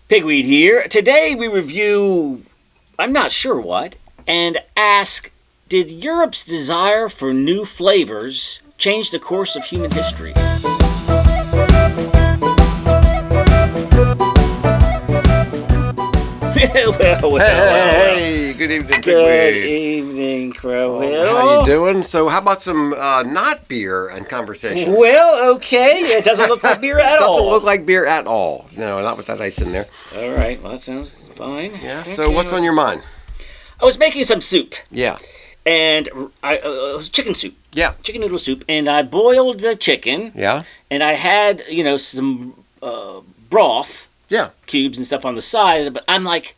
Pigweed here. Today we review, I'm not sure what, and ask, did Europe's desire for new flavors change the course of human history? Hey, good evening, Good Pigweed. evening, Crowhill. How you doing? So how about some not beer and conversation? Well, okay. It doesn't look like beer at all. Doesn't look like beer at all. No, not with that ice in there. All right. Well, that sounds fine. Yeah, so what's on your mind? I was making some soup. Yeah. And it was chicken soup. Yeah. Chicken noodle soup. And I boiled the chicken. Yeah. And I had, some broth. Yeah. Cubes and stuff on the side. But I'm like,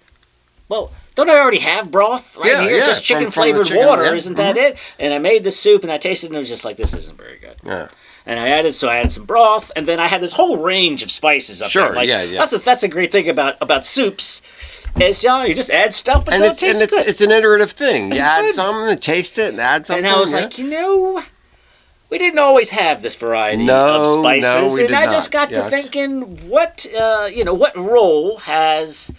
well, don't I already have broth right here? It's just chicken flavored water. Yeah. Isn't that it? And I made the soup and I tasted it and it was just like, this isn't very good. Yeah. And I added some broth, and then I had this whole range of spices up there. Sure, yeah. That's a great thing about soups. Is you just add stuff until it tastes good. It's an iterative thing. You It's add good. some and taste it and add something. And I was like, we didn't always have this variety of spices. we did I not. just got to Yes. thinking, what role has...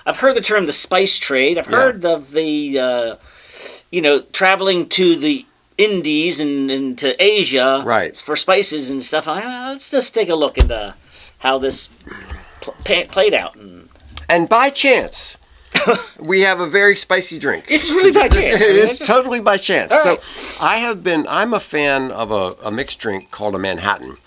I've heard the term the spice trade. I've heard of the traveling to the Indies and to Asia for spices and stuff. Let's just take a look at how this played out. And by chance, we have a very spicy drink. This is really by chance. It is totally by chance. All So right. I'm a fan of a mixed drink called a Manhattan,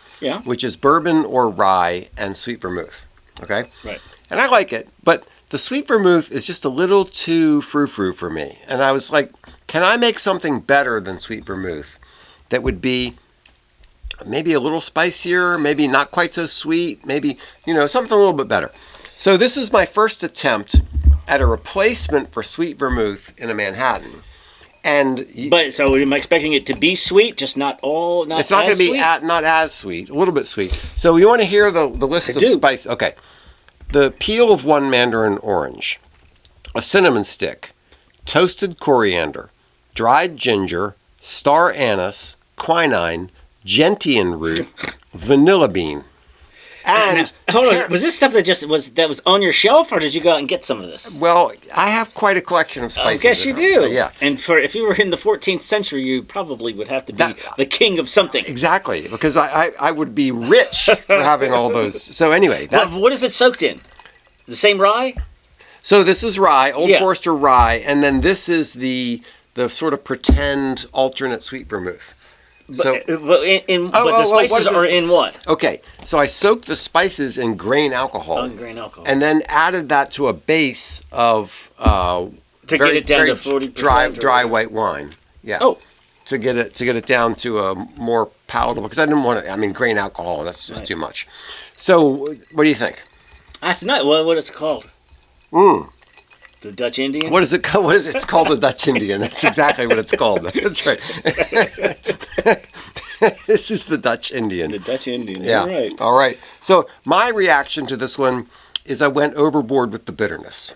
which is bourbon or rye and sweet vermouth. Okay? Right. And I like it, but the sweet vermouth is just a little too frou-frou for me. And I was like, can I make something better than sweet vermouth that would be maybe a little spicier, maybe not quite so sweet, maybe, something a little bit better. So this is my first attempt at a replacement for sweet vermouth in a Manhattan. So am I expecting it to be sweet, just not it's not going to be not as sweet, a little bit sweet. So you want to hear the list of spice? Okay. The peel of one mandarin orange, a cinnamon stick, toasted coriander, dried ginger, star anise, quinine, gentian root, vanilla bean, and hold on. Was this stuff that was on your shelf, or did you go out and get some of this? Well, I have quite a collection of spices. I guess you do. Yeah. And if you were in the 14th century, you probably would have to be the king of something. Exactly, because I would be rich for having all those. So anyway, what is it soaked in? The same rye? So this is rye, Old Forester rye, and then this is the sort of pretend alternate sweet vermouth. But the spices are in what? Okay, so I soaked the spices in grain alcohol. And then added that to a base of get it down to 40% dry white wine. Yeah. Oh. To get it down to a more palatable, because I didn't want it. Grain alcohol, that's just too much. So, what do you think? That's not what it's called. The Dutch Indian? What is it called? It's called the Dutch Indian. That's exactly what it's called. That's right. This is the Dutch Indian. The Dutch Indian. Yeah. Right. All right. So my reaction to this one is I went overboard with the bitterness.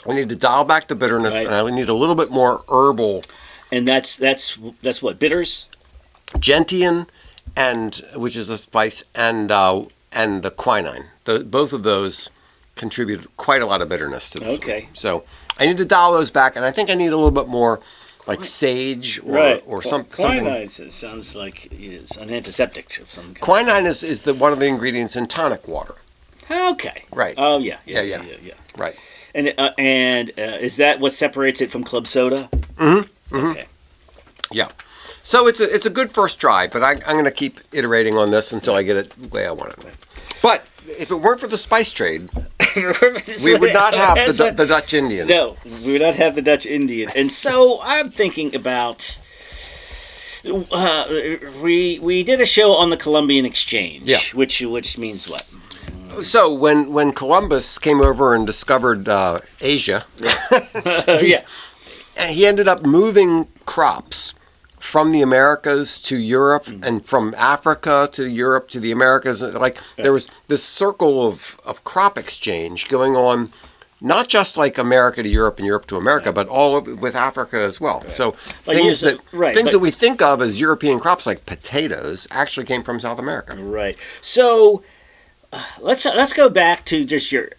I need to dial back the bitterness, and I need a little bit more herbal. And that's what, bitters? Gentian, which is a spice, and the quinine. Both of those contribute quite a lot of bitterness to this. Okay. One. So I need to dial those back, and I think I need a little bit more like sage or something. Quinine sounds like it's an antiseptic of some kind. Quinine is one of the ingredients in tonic water. Okay. Right. Oh yeah. Right. And is that what separates it from club soda? Mm-hmm. Okay. Yeah. So it's a good first try, but I'm going to keep iterating on this until I get it the way I want it. But if it weren't for the spice trade, we would not have the Dutch Indian. No, we would not have the Dutch Indian. And so I'm thinking about... we did a show on the Columbian Exchange, which means what? So when Columbus came over and discovered Asia, he ended up moving crops from the Americas to Europe, and from Africa to Europe to the Americas. There was this circle of crop exchange going on, not just like America to Europe and Europe to America, but all with Africa as well. Right. So things that we think of as European crops, like potatoes, actually came from South America. Right. So let's go back to just your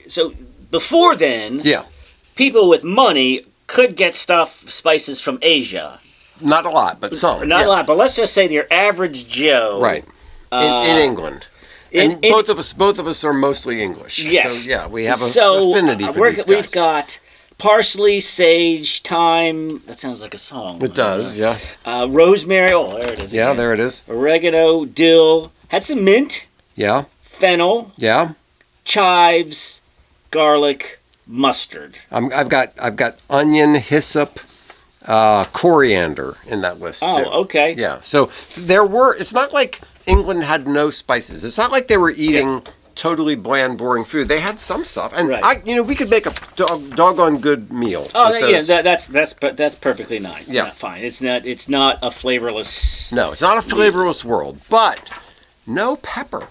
so before then, Yeah. people with money could get spices from Asia. Not a lot, but some. Not a lot, but let's just say your average Joe. Right. In England. And both of us are mostly English. Yes. So, yeah, we have an affinity for these guys. We've got parsley, sage, thyme. That sounds like a song. It does, yeah. Rosemary. Oh, there it is. Yeah, again. there it is. Oregano, dill. Had some mint. Yeah. Fennel. Yeah. Chives, garlic, mustard. I've got onion, hyssop, coriander in that list too. Oh, okay. Yeah. So there were. It's not like England had no spices. It's not like they were eating totally bland, boring food. They had some stuff, and we could make a doggone good meal. Oh, yeah, that's perfectly nice. Yeah, fine. It's not a flavorless. No, it's not a flavorless world, but no pepper.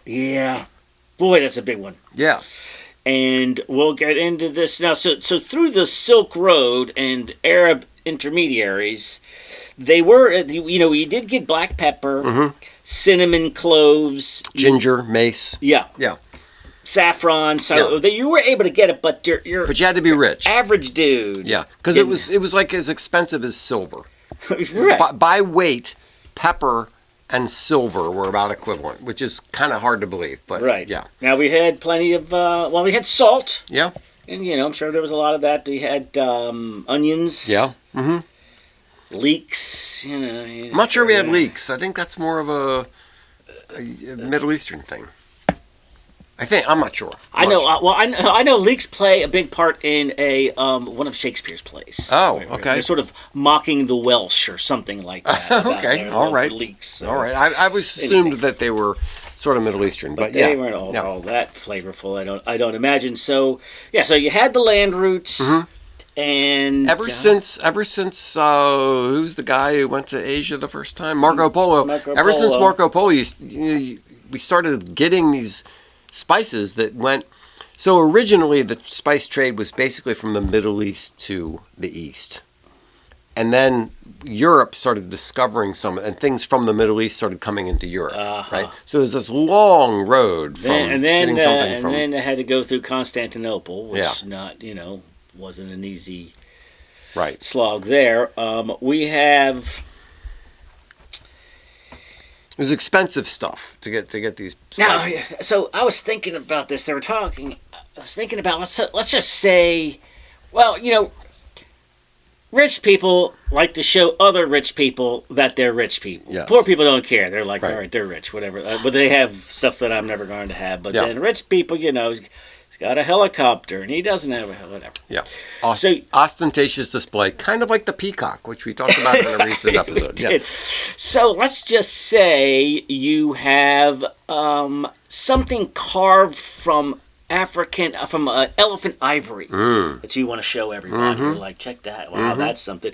Yeah, boy, that's a big one. Yeah. And we'll get into this now. So through the Silk Road and Arab intermediaries, they were, you did get black pepper, cinnamon, cloves, ginger, mace. Yeah. Saffron. So you were able to get it, but but you had to be rich. Average dude. Yeah, because it was like as expensive as silver. Right. By weight, pepper and silver were about equivalent, which is kind of hard to believe, but yeah. Now we had plenty of we had salt. Yeah. And I'm sure there was a lot of that. We had onions. Yeah. Mm-hmm. Leeks. I'm not sure we had leeks. I think that's more of a Middle Eastern thing. I'm not sure. I know leeks play a big part in one of Shakespeare's plays. Oh, okay. They're sort of mocking the Welsh or something like that. Okay, all right. Leeks. So. All right. I always assumed that they were sort of Middle Eastern, but they weren't all that flavorful. I don't imagine. So so you had the land roots, and ever since who's the guy who went to Asia the first time? Marco Polo. Ever since Marco Polo, we started getting these spices that went. So originally the spice trade was basically from the Middle East to the East, and then Europe started discovering some, and things from the Middle East started coming into Europe. Right. So there's this long road from getting something from. And then they had to go through Constantinople, which wasn't an easy slog there. We have. It was expensive stuff to get these spices. Now, so I was thinking about this. They were talking. I was thinking about let's just say, rich people like to show other rich people that they're rich people. Yes. Poor people don't care. They're like, all right, they're rich, whatever. But they have stuff that I'm never going to have. But then rich people, he's got a helicopter and he doesn't have whatever. Yeah. Ostentatious display, kind of like the peacock, which we talked about in a recent episode. Yeah. So let's just say you have something carved from elephant ivory that you want to show everybody. You're like, check that. Wow, that's something.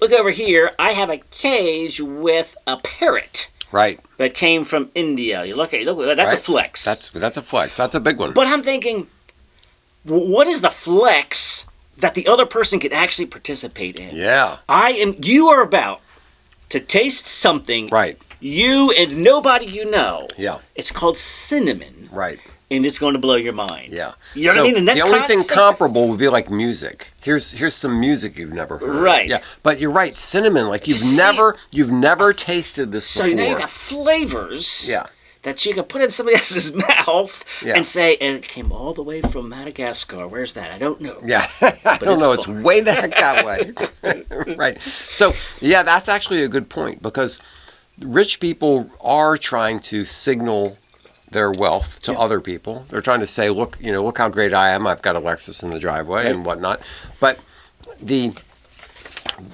Look over here. I have a cage with a parrot. Right. That came from India. Look, that's a flex. That's a flex. That's a big one. But I'm thinking, what is the flex that the other person could actually participate in? Yeah. You are about to taste something. Right. You and nobody you know. Yeah. It's called cinnamon. Right. And it's going to blow your mind. Yeah. You know what I mean? And that's the only thing comparable would be like music. Here's some music you've never heard. Right. Yeah. But you're right, cinnamon, like you've never tasted this before. So now you got flavors. Yeah. That you can put in somebody else's mouth and say, and it came all the way from Madagascar. Where's that? I don't know. Yeah. I don't know. It's way the heck that way. Right. So, that's actually a good point because rich people are trying to signal their wealth to other people. They're trying to say, look how great I am. I've got a Lexus in the driveway and whatnot. But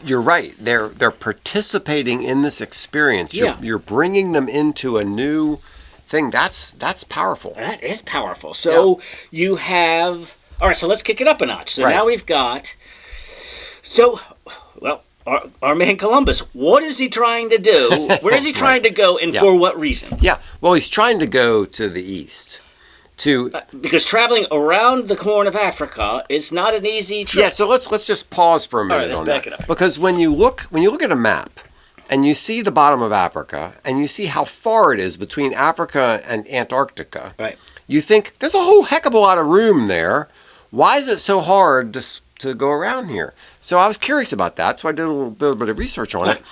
you're right. They're participating in this experience. You're bringing them into a new thing. That's powerful. That is powerful. So you have. All right. So let's kick it up a notch. So now we've got. Our man Columbus, what is he trying to do? Where is he trying to go, and for what reason? Yeah, well, he's trying to go to the east. Because traveling around the Horn of Africa is not an easy trip. Yeah, so let's just pause for a minute. All right, let's back it up. Because when you look at a map and you see the bottom of Africa, and you see how far it is between Africa and Antarctica, Right. you think, there's a whole heck of a lot of room there. Why is it so hard to go around here? So I was curious about that, so I did a little bit of research on it.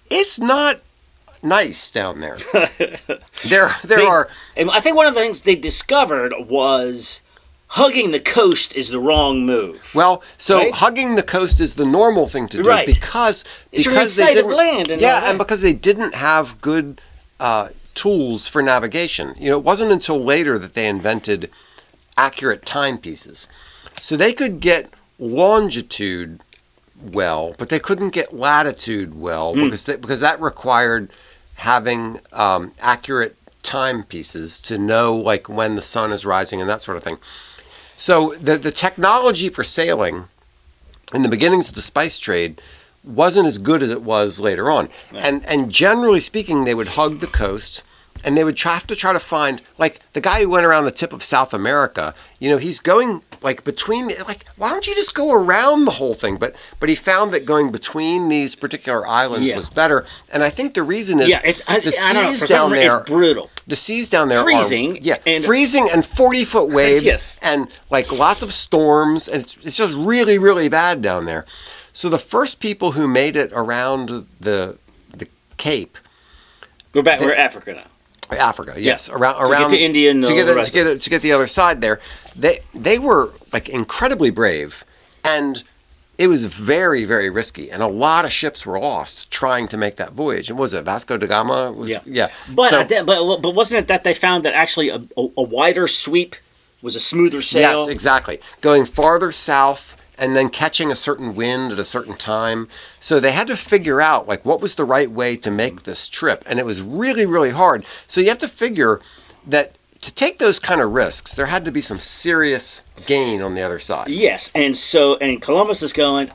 It's not nice down there. There are... And I think one of the things they discovered was hugging the coast is the wrong move. Well, so right? hugging the coast is the normal thing to do Right. because It's they sight didn't of land and all that. and because they didn't have good tools for navigation. You know, it wasn't until later that they invented accurate timepieces. So they could get longitude well, but they couldn't get latitude well because that required having accurate timepieces to know like when the sun is rising and that sort of thing. So the technology for sailing in the beginnings of the spice trade wasn't as good as it was later on. Right. And generally speaking, they would hug the coast, and they would have to try to find, like the guy who went around the tip of South America, you know, he's going like between, like, why don't you just go around the whole thing? But he found that going between these particular islands was better. And I think the reason is the seas down there, it's brutal. The seas down there freezing, are freezing and 40-foot waves and like lots of storms, and it's just really, really bad down there. So the first people who made it around the Cape, we're Africa now. Africa, yes, around to get to India and to get the other side there. They were like incredibly brave, and it was very, very risky, and a lot of ships were lost trying to make that voyage. And was it Vasco da Gama? But wasn't it that they found that actually a wider sweep was a smoother sail? Yes, exactly. Going farther south and then catching a certain wind at a certain time. So they had to figure out like what was the right way to make this trip, and it was really, really hard. So you have to figure that to take those kind of risks, there had to be some serious gain on the other side. Yes, and Columbus is going,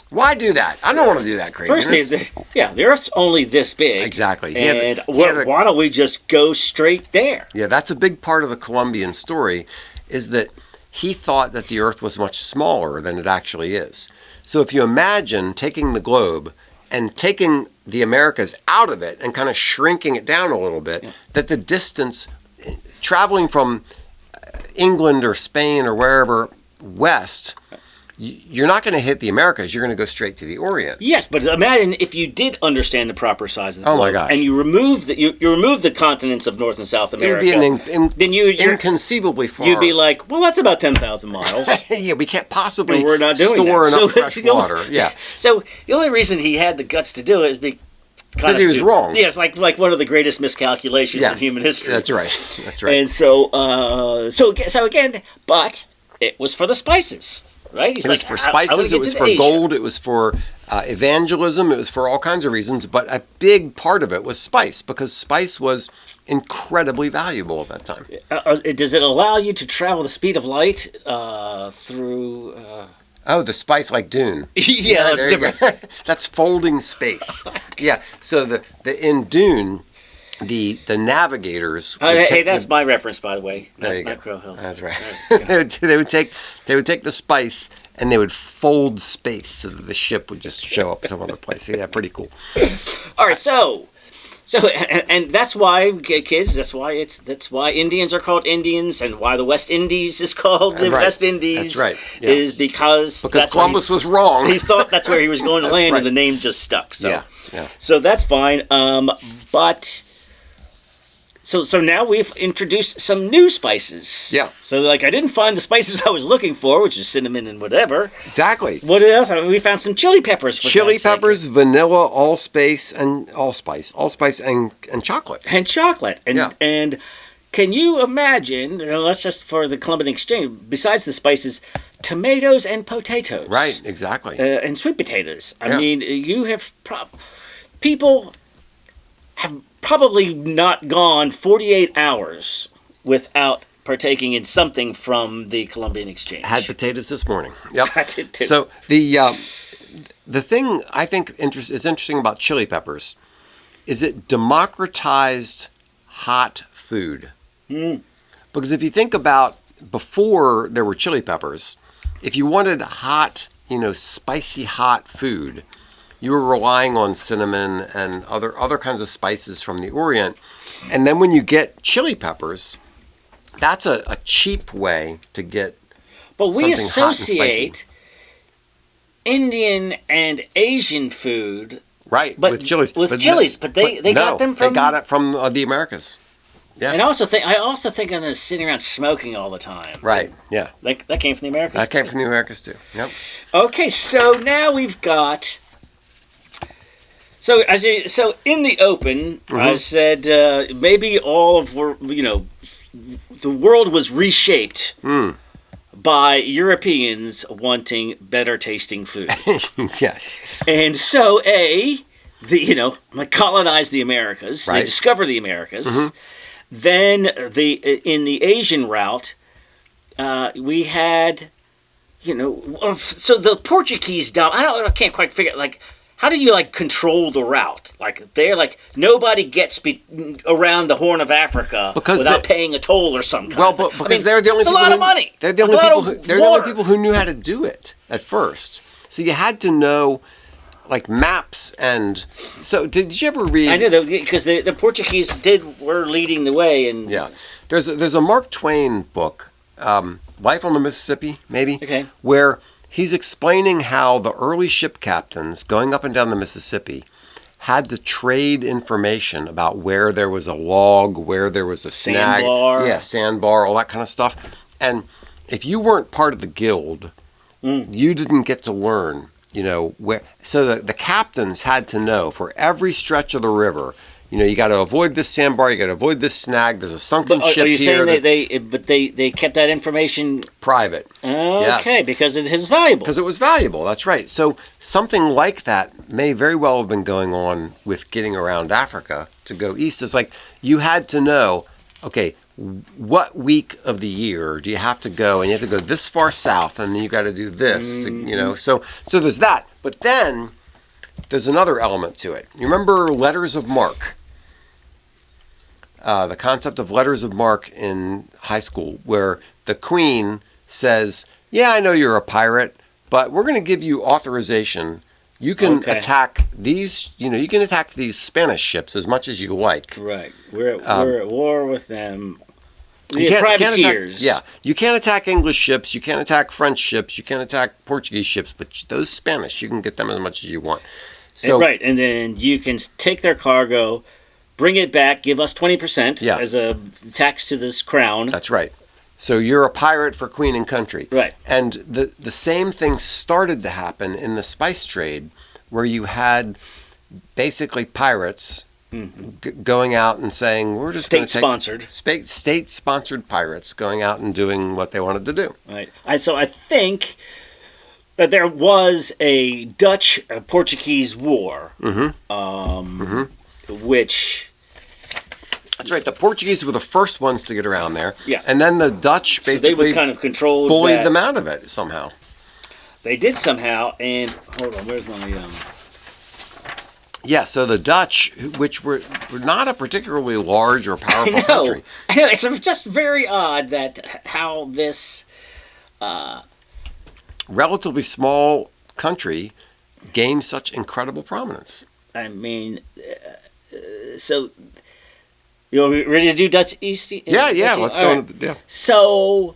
why do that? I don't want to do that craziness. The Earth's only this big. Exactly. And why don't we just go straight there? Yeah, that's a big part of the Columbian story, is that he thought that the Earth was much smaller than it actually is. So if you imagine taking the globe and taking the Americas out of it and kind of shrinking it down a little bit, that the distance traveling from England or Spain or wherever west, you're not going to hit the Americas. You're going to go straight to the Orient. Yes, but imagine if you did understand the proper size of the globe, my gosh, and you remove the continents of North and South America. It would be inconceivably far. You'd be like, well, that's about 10,000 miles. Yeah, we can't possibly and we're not doing store that. enough fresh water. Yeah. So the only reason he had the guts to do it is because he was wrong. Yeah, it's like one of the greatest miscalculations in human history. That's right. That's right. And so again, but it was for the spices. Right? It was for spices, it was for gold, it was for evangelism, it was for all kinds of reasons, but a big part of it was spice, because spice was incredibly valuable at that time. Does it allow you to travel the speed of light through... Oh, the spice like Dune. Yeah, there you go. That's folding space. Yeah, so in Dune... The navigators. That's my reference, by the way. There you go. Crowhill. That's right. They would take the spice and they would fold space so that the ship would just show up some other place. Yeah, pretty cool. All right, so and that's why, kids. That's why Indians are called Indians, and why the West Indies is called the West Indies. That's right. Yeah. Is because Columbus was wrong. He thought that's where he was going to land, and the name just stuck. So yeah. So that's fine. But. So now we've introduced some new spices. Yeah. So I didn't find the spices I was looking for, which is cinnamon and whatever. Exactly. What else? We found some chili peppers. Chili peppers, vanilla, allspice, and chocolate. And chocolate. And can you imagine? Let's just for the Columbian Exchange. Besides the spices, tomatoes and potatoes. Right. Exactly. And sweet potatoes. I mean, you have people have probably not gone 48 hours without partaking in something from the Columbian Exchange. Had potatoes this morning. Yep. I did too. So the thing I think is interesting about chili peppers is it democratized hot food. Because if you think about before there were chili peppers, if you wanted hot, spicy hot food, you were relying on cinnamon and other kinds of spices from the Orient. And then when you get chili peppers, that's a cheap way to get But we something hot and spicy. associate Indian and Asian food, Right, but with chilies. but they got them from. They got it from the Americas. Yeah. And I also think of them sitting around smoking all the time. Right. Yeah. That came from the Americas. That came from the Americas too. Yep. Okay, so now we've got. So in the open, I said maybe the world was reshaped by Europeans wanting better tasting food. Yes. And so colonized the Americas. Right. They discovered the Americas. Then in the Asian route, we had, so the Portuguese down. I can't quite figure how do you control the route? They're nobody gets around the Horn of Africa without paying a toll or some kind. Well, because they're the only people. It's a lot of money. They're the only people who knew how to do it at first. So you had to know. Maps and so did you ever read? I know because the Portuguese were leading the way and there's a Mark Twain book, Life on the Mississippi, maybe, where he's explaining how the early ship captains going up and down the Mississippi had to trade information about where there was a log, where there was a snag, sandbar, all that kind of stuff. And if you weren't part of the guild, you didn't get to learn. Where, so the captains had to know for every stretch of the river, you got to avoid this sandbar, you got to avoid this snag. There's a sunken ship here. Are you saying they kept that information private? Okay, because it is valuable. Because it was valuable. That's right. So something like that may very well have been going on with getting around Africa to go east. It's you had to know, okay, what week of the year do you have to go? And you have to go this far south, and then you got to do this. So there's that. But then there's another element to it. You remember letters of marque? The concept of letters of marque in high school, where the queen says, "Yeah, I know you're a pirate, but we're going to give you authorization. You can attack these. You can attack these Spanish ships as much as you like. Right. We're at war with them. Privateers. You can't attack English ships. You can't attack French ships. You can't attack Portuguese ships. But those Spanish, you can get them as much as you want. So and then you can take their cargo, bring it back, give us 20% as a tax to this crown. That's right. So you're a pirate for queen and country. Right. And the same thing started to happen in the spice trade, where you had basically pirates going out and saying, we're just going to take state-sponsored pirates going out and doing what they wanted to do. Right. So I think that there was a Dutch-Portuguese war, which... That's right. The Portuguese were the first ones to get around there. Yeah. And then the Dutch basically bullied them out of it somehow. They did somehow, and hold on, where's my... Yeah, so the Dutch, which were not a particularly large or powerful country. I know, it's just very odd that how this... relatively small country gained such incredible prominence. I mean, so... You ready to do Dutch East? Yeah, let's go. Right. Yeah. So...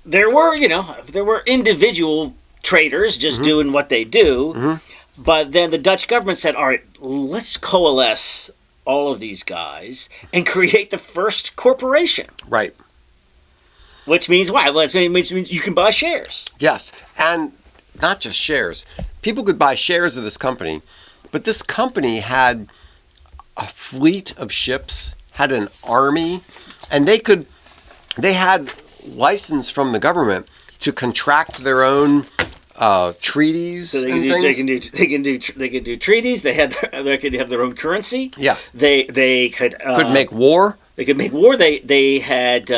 There were individual traders just doing what they do, but then the Dutch government said, all right, let's coalesce all of these guys and create the first corporation. Right. Which means why? Well, it means you can buy shares. Yes, and not just shares. People could buy shares of this company, but this company had a fleet of ships, had an army, and they had license from the government to contract their own treaties. So they can do treaties. They could have their own currency. Yeah. They could make war. They could make war. They had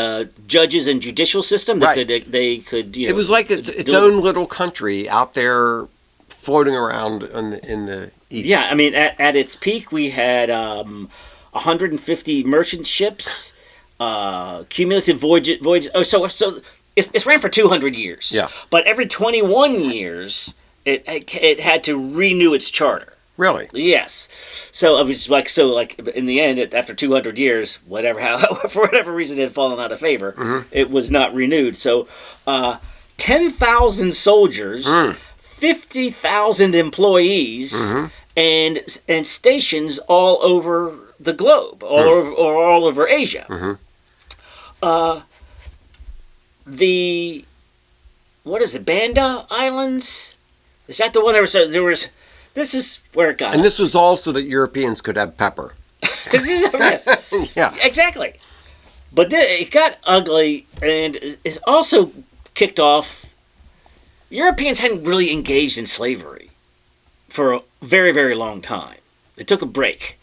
judges and judicial system. They could. It was like its own little country out there floating around in the east. Yeah, I mean, at its peak, we had 150 merchant ships, cumulative voyage. Oh, so It's ran for 200 years. Yeah. But every 21 years, it had to renew its charter. Really? Yes. So it was like in the end, after 200 years, for whatever reason it had fallen out of favor, it was not renewed. So 10,000 soldiers, 50,000 employees, and stations all over the globe, all over Asia. What is it, Banda Islands? Is that the one there was? This is where it got. And this was all so that Europeans could have pepper. Yes. Yeah. Exactly. But it got ugly, and it's also kicked off. Europeans hadn't really engaged in slavery for a very, very long time. They took a break.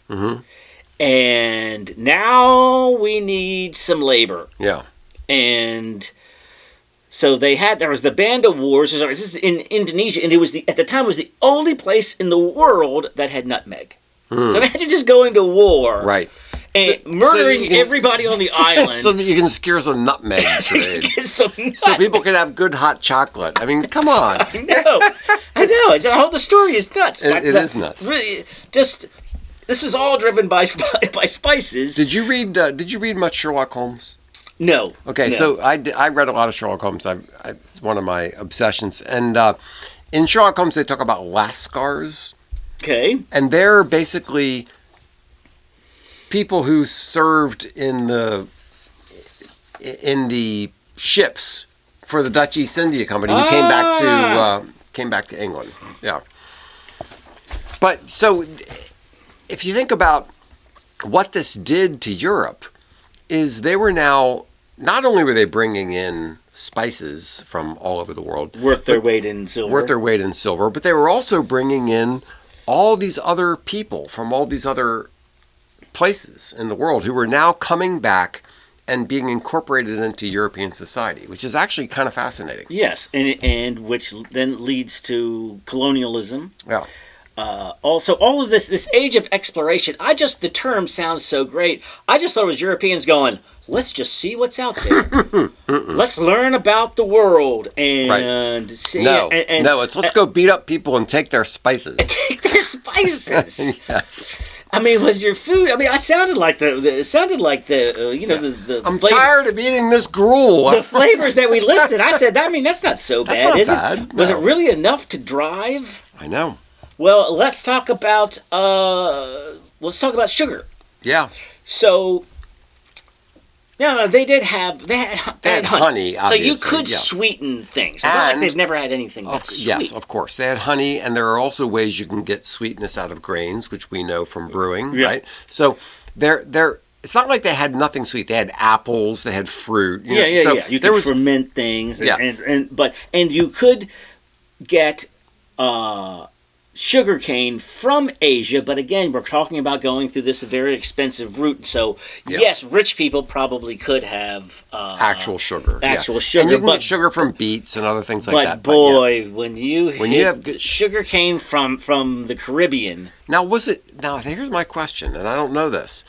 And now we need some labor. Yeah. And so there was the Banda Wars. This is in Indonesia, and at the time it was the only place in the world that had nutmeg. So imagine just going to war, Right, and murdering everybody on the island, so that you can scare some nutmeg trade, so people can have good hot chocolate. I mean, come on. I know. The story is nuts. It is nuts. Really, this is all driven by spices. Did you read much Sherlock Holmes? No. Okay, no. so I read a lot of Sherlock Holmes. It's one of my obsessions. And in Sherlock Holmes, they talk about Lascars. Okay. And they're basically people who served in the ships for the Dutch East India Company who came back to England. Yeah. But so if you think about what this did to Europe, is they were now, not only were they bringing in spices from all over the world. Worth their weight in silver. But they were also bringing in all these other people from all these other places in the world who were now coming back and being incorporated into European society, which is actually kind of fascinating. Yes, and which then leads to colonialism. Yeah. Also, all of this age of exploration, the term sounds so great. I just thought it was Europeans going, let's just see what's out there. Let's learn about the world and see. No, let's go beat up people and take their spices. Yes. I mean, was your food? I mean, it sounded like the I'm tired of eating this gruel. The flavors that we listed. I said, that's not so bad, not is bad. it? Was it really enough to drive? I know. Well, let's talk about sugar. Yeah. So, they had honey. Obviously. So you could sweeten things. It's not like they've never had anything that's sweet. Yes, of course. They had honey, and there are also ways you can get sweetness out of grains, which we know from brewing, right? So it's not like they had nothing sweet. They had apples, they had fruit. You could ferment things. And you could get sugarcane from Asia, but again, we're talking about going through this very expensive route. So, yes, rich people probably could have actual sugar. And you can get sugar from beets and other things like that. But boy, when you have sugarcane from the Caribbean. Now, here's my question, and I don't know this.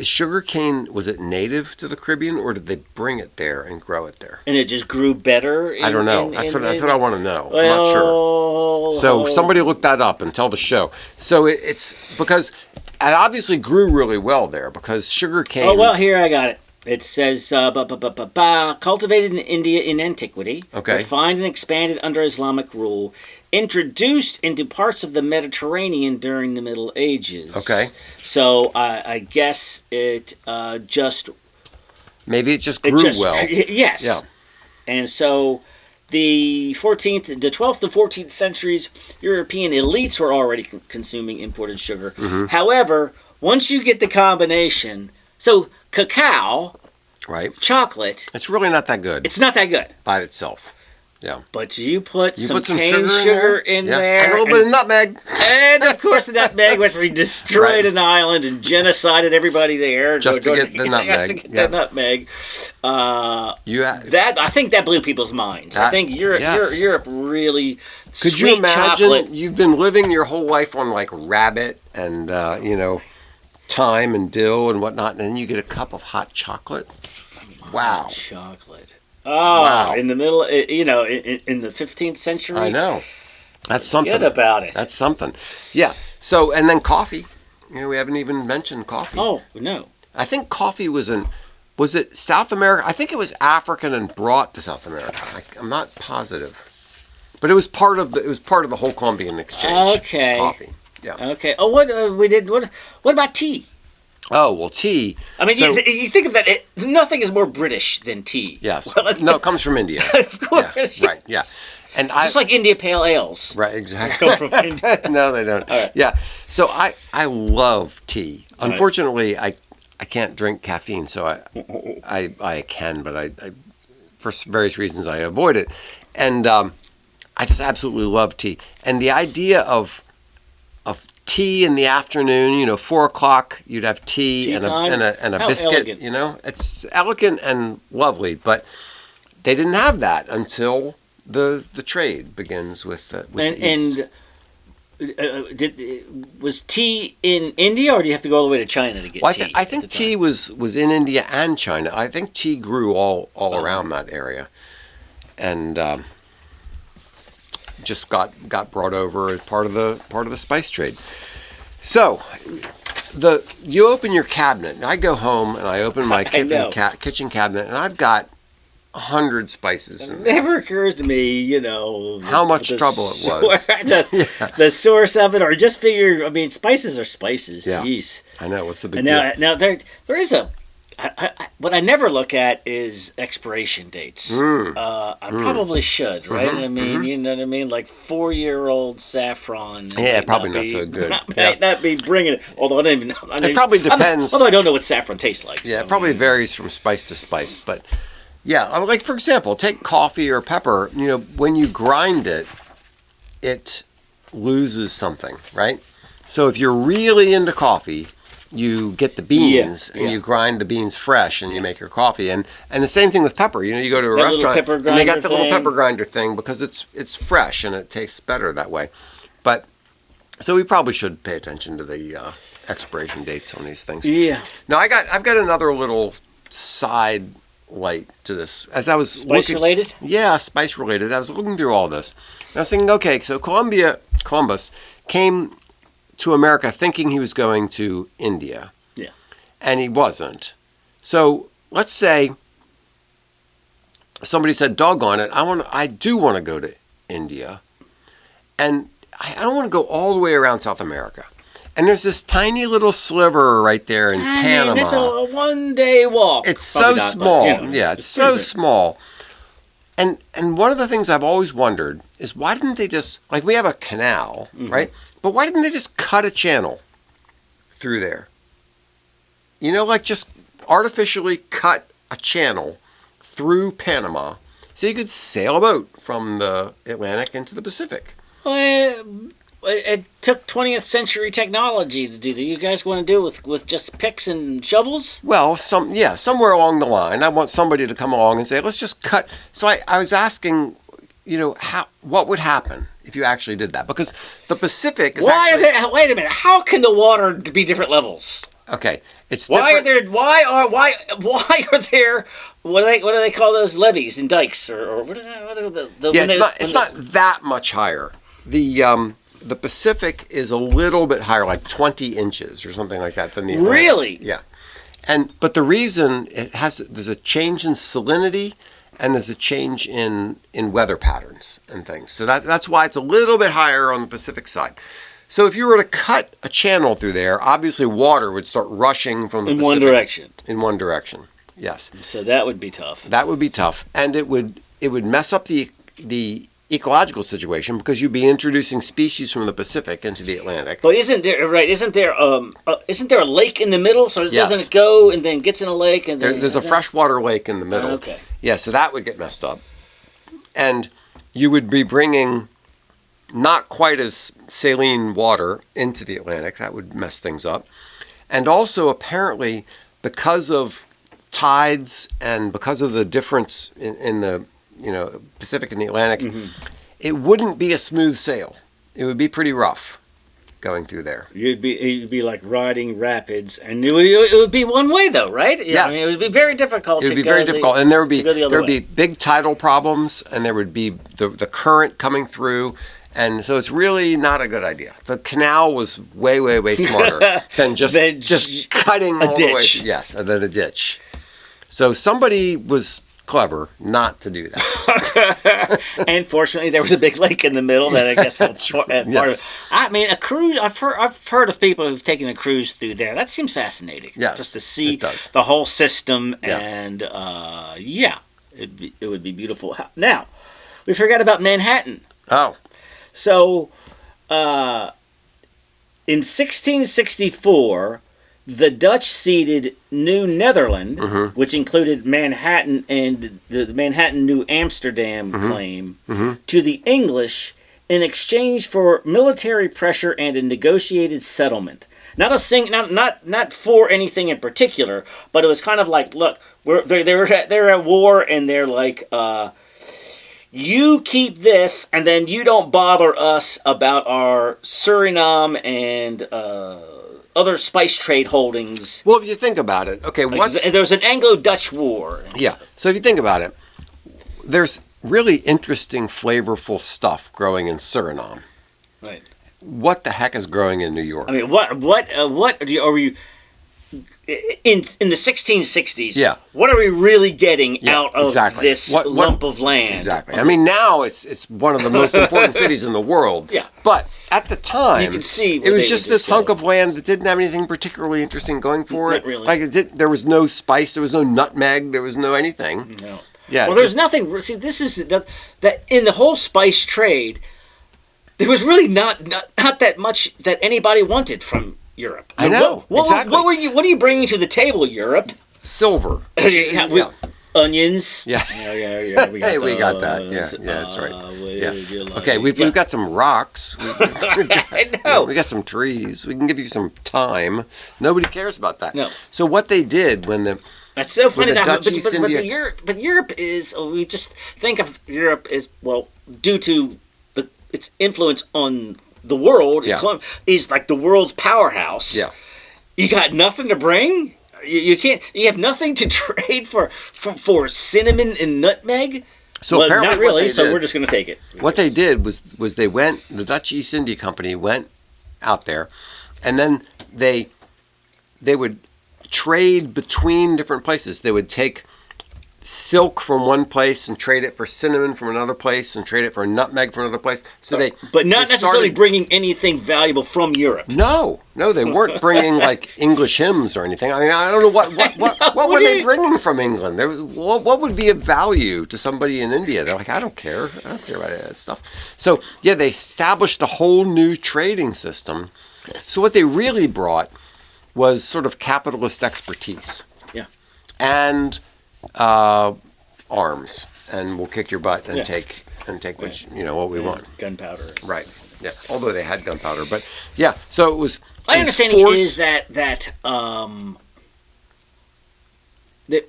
Sugarcane, was it native to the Caribbean, or did they bring it there and grow it there? And it just grew better? I don't know. That's what I want to know. I'm not sure. So somebody look that up and tell the show. So it's because it obviously grew really well there because sugarcane... Oh, well, here I got it. It says, cultivated in India in antiquity, refined and expanded under Islamic rule, introduced into parts of the Mediterranean during the Middle Ages. Okay. So I guess it maybe it just grew well. Yes. Yeah. And so the 12th to 14th centuries, European elites were already consuming imported sugar. Mm-hmm. However, once you get the combination, so cacao, right, chocolate, it's really not that good. It's not that good by itself. Yeah. But you put some cane sugar in there. And a little bit of nutmeg. And, of course, the nutmeg, which we destroyed an island and genocided everybody there. Just to get the nutmeg. The nutmeg. I think that blew people's minds. I think Europe really... Could you imagine you've been living your whole life on, like, rabbit and, thyme and dill and whatnot, and then you get a cup of hot chocolate? Wow. Chocolate. Oh, Wow. in the middle, in the 15th century. I know. That's something. Forget about it. That's something. Yeah. So, and then coffee. We haven't even mentioned coffee. Oh, no. I think coffee was it South America? I think it was African and brought to South America. I'm not positive. But it was part of the whole Columbian Exchange. Okay. Coffee. Yeah. Okay. Oh, what about tea? Oh, well, tea. I mean, you think of that. Nothing is more British than tea. Yes. Well, No, it comes from India. Of course. Yeah, right. Yeah. And Just like India Pale Ales. Right, exactly. Come from India. No, they don't. All right. Yeah. So I love tea. All right. Unfortunately, I can't drink caffeine, so I can, but I for various reasons I avoid it. And I just absolutely love tea. And the idea of tea in the afternoon, 4 o'clock, you'd have tea and a How biscuit. elegant. It's elegant and lovely, but they didn't have that until the trade begins with the East. Was tea in India, or do you have to go all the way to China to get tea? I think tea was in India and China. I think tea grew all around that area, and just got brought over as part of the spice trade. So, you open your cabinet. And I go home and I open my kitchen cabinet, and I've got 100 spices. It never occurs to me, how much trouble it was. The source of it, or just figure. I mean, spices are spices. Yeah. Jeez. I know. What's the big deal? Now there is what I never look at is expiration dates. I probably should, right? I mean, you know what I mean? Like 4-year-old saffron. Yeah, probably not so good. Might not be bringing it. Although I don't even know. It probably depends. Although I don't know what saffron tastes like. Yeah, so, it probably varies from spice to spice, but yeah, like for example, take coffee or pepper. When you grind it, it loses something, right? So if you're really into coffee, you get the beans and you grind the beans fresh and you make your coffee. And the same thing with pepper. You go to a restaurant and they got the little pepper grinder thing because it's fresh and it tastes better that way. But so we probably should pay attention to the expiration dates on these things. Yeah. Now I've got another little side light to this. As I was spice related? Yeah, spice related. I was looking through all this. And I was thinking, okay, so Columbus came to America thinking he was going to India. Yeah. And he wasn't. So let's say somebody said, doggone it, I do want to go to India. And I don't want to go all the way around South America. And there's this tiny little sliver right there in Panama. It's a 1-day walk. It's so small. It's so small. And one of the things I've always wondered is why didn't they just, like we have a canal, right? But why didn't they just cut a channel through there? Like just artificially cut a channel through Panama so you could sail a boat from the Atlantic into the Pacific. It took 20th century technology to do that. You guys want to do it with just picks and shovels? Well, somewhere along the line, I want somebody to come along and say, let's just cut. So I was asking, what would happen if you actually did that? Because the Pacific is wait a minute. How can the water be different levels? Okay, it's why different. Why are there what do they call those levees and dikes or what are the it's not that much higher. The Pacific is a little bit higher, like 20 inches or something like that than the Atlantic. Really? Yeah. But the reason there's a change in salinity and there's a change in weather patterns and things. So that's why it's a little bit higher on the Pacific side. So if you were to cut a channel through there, obviously water would start rushing from the Pacific. In one direction. In one direction, yes. So that would be tough. That would be tough. And it would mess up the ecological situation because you'd be introducing species from the Pacific into the Atlantic. But isn't there a lake in the middle? So doesn't it go and then gets in a lake and then there's a freshwater lake in the middle. Okay. Yeah, so that would get messed up. And you would be bringing not quite as saline water into the Atlantic. That would mess things up. And also apparently because of tides and because of the difference in the Pacific and the Atlantic, it wouldn't be a smooth sail. It would be pretty rough. going through there. It'd be like riding rapids, and it would be one way though, right? Yes. I mean, it would be very difficult. It would be very difficult, and there would be big tidal problems, and there would be the current coming through, and so it's really not a good idea. The canal was way smarter than just cutting a all ditch. the way. Yes, and then a ditch. So somebody was clever not to do that. And fortunately, there was a big lake in the middle that I guess had part of it. I mean, a cruise. I've heard of people who've taken a cruise through there. That seems fascinating. Yes, just to see the whole system, yeah. And it would be beautiful. Now, we forgot about Manhattan. Oh, so in 1664. The Dutch ceded New Netherland, which included Manhattan and the Manhattan New Amsterdam claim, to the English in exchange for military pressure and a negotiated settlement. Not for anything in particular, but it was kind of like, look, they're at war, and they're like, you keep this, and then you don't bother us about our Suriname and other spice trade holdings. well, if you think about it, okay, there was an Anglo-Dutch war. Yeah, so if you think about it, there's really interesting, flavorful stuff growing in Suriname. Right. What the heck is growing in New York? I mean, what are you in the 1660s? Yeah. What are we really getting out of this what lump of land? Exactly. I mean, now it's one of the most important cities in the world. Yeah. But at the time, you can see it was just this hunk of land that didn't have anything particularly interesting going for it. Not really. Like there was no spice, there was no nutmeg, there was no anything. No. Yeah. Well, there's nothing. See, this is that in the whole spice trade, there was really not that much that anybody wanted from Europe. I know. Exactly. What are you bringing to the table, Europe? Silver. Onions. Yeah. Yeah. We got that. Yeah, that's right. Yeah. Okay, we've got some rocks. I know. We got some trees. We can give you some time. Nobody cares about that. No. So what they did when the That's so funny. But Europe is. We just think of Europe as due to its influence on the world. Yeah. Is like the world's powerhouse. Yeah. You got nothing to bring. You can't. You have nothing to trade for cinnamon and nutmeg. So apparently, not really. So we're just going to take it. What they did was they went. The Dutch East India Company went out there, and then they would trade between different places. They would take silk from one place and trade it for cinnamon from another place and trade it for nutmeg from another place. But not necessarily bringing anything valuable from Europe. No, they weren't bringing like English hymns or anything. I mean, I don't know what were they bringing from England. What would be of value to somebody in India? They're like, I don't care about that stuff. So yeah, they established a whole new trading system. So what they really brought was sort of capitalist expertise. Yeah. And arms, and we'll kick your butt and take what we want. Gunpowder. Right. Yeah. Although they had gunpowder, but yeah. So it was. My understanding is that the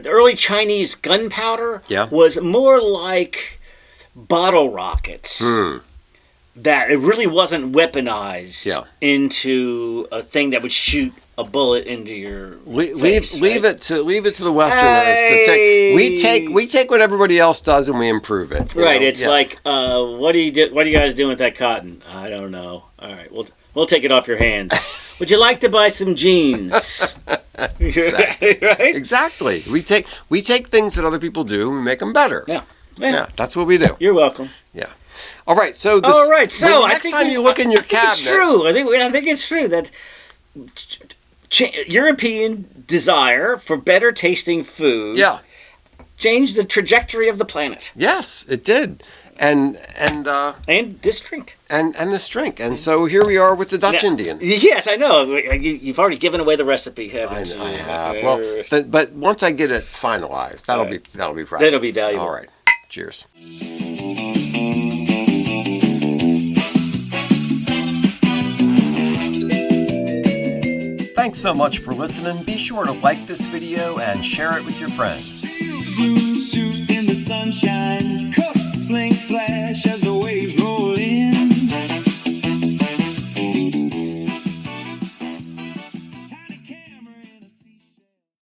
early Chinese gunpowder was more like bottle rockets. That it really wasn't weaponized into a thing that would shoot a bullet into your face. Leave it to the Westerners to take. We take what everybody else does and we improve it. Right. It's like, what do you guys doing with that cotton? I don't know. All right, we'll take it off your hands. Would you like to buy some jeans? Exactly. Right? Exactly. We take things that other people do and we make them better. Yeah. That's what we do. You're welcome. Yeah. All right. So next time you look in your cabinet, it's true. I think it's true that European desire for better tasting food changed the trajectory of the planet. Yes, it did. And this drink. And this drink. And so here we are with the Dutch Indian. Yes, I know. You've already given away the recipe, haven't you? I have. Well, but once I get it finalized, that'll be right. That'll be valuable. All right. Cheers. Thanks so much for listening. Be sure to like this video and share it with your friends. Blue suit in the sunshine.